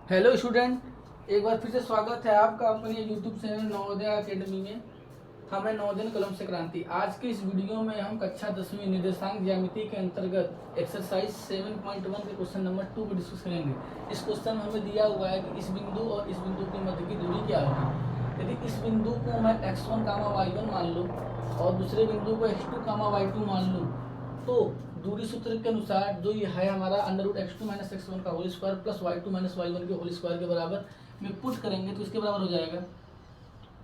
Hello student, एक बार फिर से स्वागत है आपका अपने यूट्यूब चैनल नवोदय एकेडमी में। हम है नवोदय कलम से क्रांति। आज के इस वीडियो में हम कक्षा 10वीं निर्देशांक ज्यामिति के अंतर्गत एक्सरसाइज 7.1 के क्वेश्चन नंबर 2 को डिस्कस करेंगे। इस क्वेश्चन में हमें दिया हुआ है कि इस बिंदु और इस बिंदु के मध्य की दूरी क्या होगी। यदि इस बिंदु को मैं x1, y1 मान लूँ और दूसरे बिंदु को x2, y2 मान लूँ, तो दूरी सूत्र के अनुसार जो ये है हमारा √x2 - x1 का whole square plus y2 - y1 के होल स्क्वायर के बराबर में पुट करेंगे तो इसके बराबर हो जाएगा।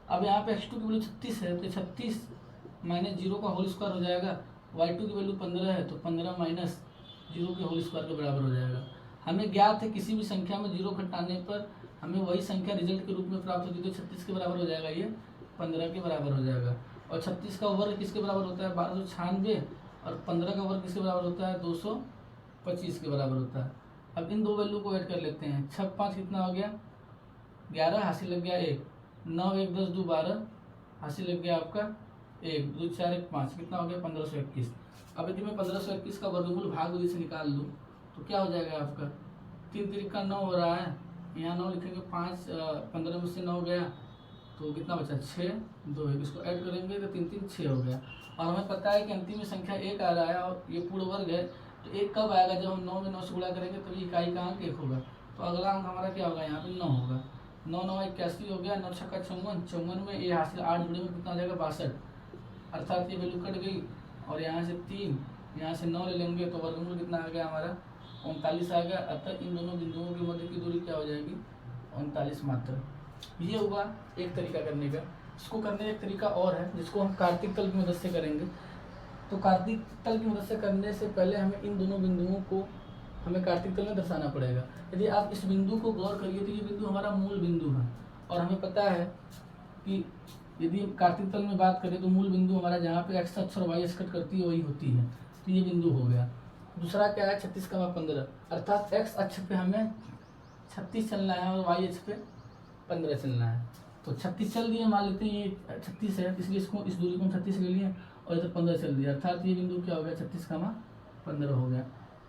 अब यहाँ पे x2 की वैल्यू 36 है तो 36 - 0 का होल स्क्वायर हो जाएगा। y2 की वैल्यू 15 है तो 15 - 0 के होल स्क्वायर के बराबर हो जाएगा। हमें ज्ञात है किसी भी संख्या में 0 घटाने पर हमें वही संख्या रिजल्ट के रूप में प्राप्त होती है, तो 36 के बराबर हो जाएगा, ये 15 के बराबर हो जाएगा। और 36 का वर्ग किसके बराबर होता है? 1296। और 15 का वर्ग किसके बराबर होता है? 225 के बराबर होता है। अब इन दो वैल्यू को ऐड कर लेते हैं। 6 5 कितना हो गया? 11, हासिल लग गया 1। 9 1 10 2 12, हासिल लग गया आपका 1 2 4 1 5, कितना हो गया? 1521। अब यदि मैं 1521 का वर्गमूल भाग विधि से निकाल लूँ तो क्या हो जाएगा आपका? 3 3 का 9 हो रहा है, यहाँ 9 लिखेंगे, 5 15 में से 9 गया तो कितना बचा? 6 2 1। इसको ऐड करेंगे तो 3 3 6 हो गया। और हमें पता है कि अंतिम संख्या 1 आ रहा है और ये पूर्ण वर्ग है, तो 1 कब आएगा? जब हम 9 में 9 से गुणा करेंगे तभी इकाई का अंक 1 होगा। तो अगला अंक हमारा क्या होगा? यहाँ पे 9 होगा। 9 9 81 हो गया। 9 6 54, 54 में ये हासिल 8 जुड़े में कितना हो जाएगा? 62। अर्थात ये वैल्यू कट गई और यहाँ से 3, यहाँ से 9 ले लेंगे तो वर्गमूल कितना आ गया हमारा? 39 आ गया। अतः इन दोनों बिंदुओं के मध्य की दूरी क्या हो जाएगी? 39 मात्र। ये हुआ एक तरीका करने का। इसको करने का एक तरीका और है जिसको हम कार्तिक तल की मदद से करेंगे। तो कार्तिक तल की मदद से करने से पहले हमें इन दोनों बिंदुओं को हमें कार्तिक तल में दर्शाना पड़ेगा। यदि आप इस बिंदु को गौर करिए तो ये बिंदु हमारा मूल बिंदु है और हमें पता है कि यदि कार्तिक तल में बात करें तो मूल बिंदु हमारा जहाँ पे एक्स अक्ष और वाई अक्ष कट करती है वही होती है, तो ये बिंदु हो गया। दूसरा क्या है? 36 का 15, अर्थात एक्स अक्ष पे हमें 36 चलना है और वाई अक्ष पे 15 चलना है। तो 36 चल दिए, मान लेते हैं ये 36 है, इसलिए इसको इस दूरी को हम 36 ले लिए और इधर 15 चल दिया, अर्थात ये बिंदु क्या हो गया? 36 का 15 हो गया।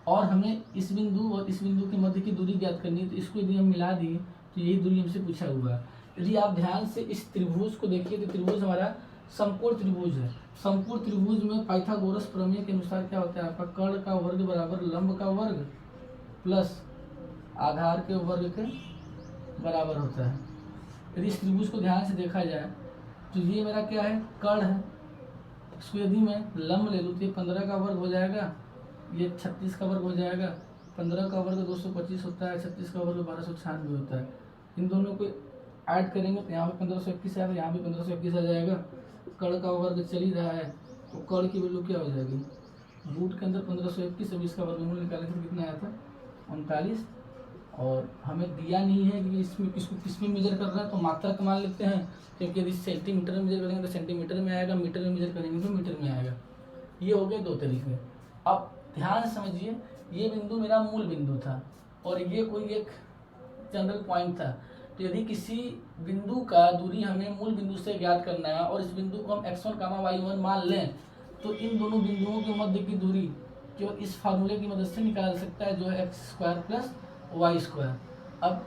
और हमें इस बिंदु और इस बिंदु के मध्य की दूरी ज्ञात करनी है, तो इसको यदि हम मिला दिए तो यही दूरी हमसे पूछा हुआ है। यदि आप ध्यान से इस त्रिभुज को देखिए तो त्रिभुज हमारा समकोण त्रिभुज है। समकोण त्रिभुज में पाइथागोरस प्रमेय के अनुसार क्या होता है? आपका कर्ण का वर्ग बराबर लंब का वर्ग प्लस आधार के वर्ग के बराबर होता है। यदि इस त्रिभुज को ध्यान से देखा जाए तो ये मेरा क्या है? कर्ण है। इसको यदि मैं लंब ले लूँ तो ये 15 का वर्ग हो जाएगा, ये 36 का वर्ग हो जाएगा। 15 का वर्ग 225 होता है, 36 का वर्ग 1296 होता है। इन दोनों को ऐड करेंगे तो यहाँ पे 1521 आएगा, यहाँ भी 1521 आ जाएगा। कर्ण का वर्ग चल ही रहा है तो कर्ण की वैल्यू क्या हो जाएगी? रूट के अंदर 1521, अब इसका वर्गमूल निकालेंगे तो कितना आया था? 39। और हमें दिया नहीं है कि इसमें किसको किस में मेजर कर रहा है, तो मात्रा का मान लेते हैं, क्योंकि यदि सेंटीमीटर में मेजर करेंगे तो सेंटीमीटर में आएगा, मीटर में मेजर करेंगे तो मीटर में आएगा। ये हो गए दो तरीके। अब ध्यान से समझिए, ये बिंदु मेरा मूल बिंदु था और ये कोई एक जनरल पॉइंट था। तो यदि किसी बिंदु का दूरी हमें मूल बिंदु से ज्ञात करना है और इस बिंदु को हम x1, y1 मान लें, तो इन दोनों बिंदुओं के मध्य की दूरी केवल इस फार्मूले की मदद से निकाल सकता है, जो है x² + y²। अब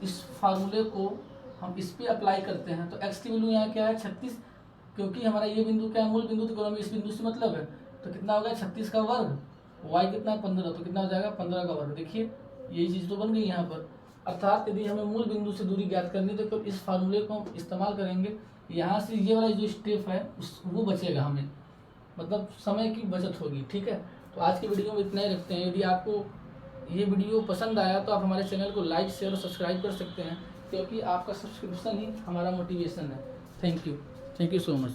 इस फार्मूले को हम इस पे अप्लाई करते हैं तो x की वैल्यू यहाँ क्या है? 36, क्योंकि हमारा ये बिंदु क्या है? मूल बिंदु, तो हमें इस बिंदु से मतलब है, तो कितना हो गया? 36 का वर्ग, y कितना है? 15, तो कितना हो जाएगा? 15 का वर्ग। देखिए यही चीज़ तो बन गई यहाँ पर। अर्थात यदि हमें मूल बिंदु से दूरी ज्ञात करनी है तो इस फार्मूले को हम इस्तेमाल करेंगे। यहाँ से ये वाला जो स्टेप है वो बचेगा हमें, मतलब समय की बचत होगी। ठीक है, तो आज की वीडियो में इतना ही रखते हैं। यदि आपको ये वीडियो पसंद आया तो आप हमारे चैनल को लाइक, शेयर और सब्सक्राइब कर सकते हैं, क्योंकि आपका सब्सक्रिप्शन ही हमारा मोटिवेशन है। Thank you so much.